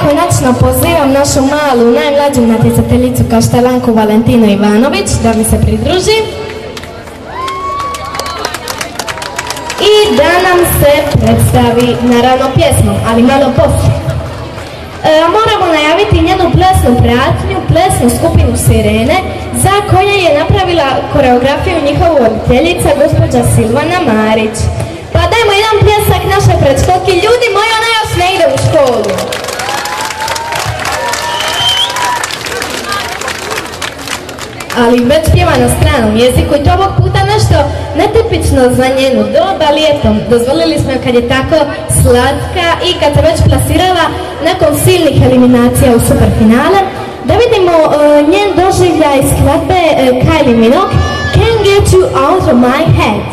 konačno pozivam našu malu, najmlađu natjecateljicu Kaštelanku Valentinu Ivanović da mi se pridruži i da nam se predstavi, naravno pjesmom, ali malo poslije. Moramo najaviti njenu plesnu pratnju, plesnu skupinu Sirene, za koje je napravila koreografiju njihova voditeljica, gospođa Silvana Marić. Pa dajmo jedan pljesak naše predškolke. Ljudi moji, ona još ne ide u školu. Ali već pjeva na stranom jeziku i to ovog puta nešto netipično za njenu dob, ali eto, dozvolili smo joj kad je tako slatka i kad se već plasirala nakon silnih eliminacija u superfinale, da vidimo njen doživljaj skladbe Kylie Minogue, Can't Get You Out of My Head.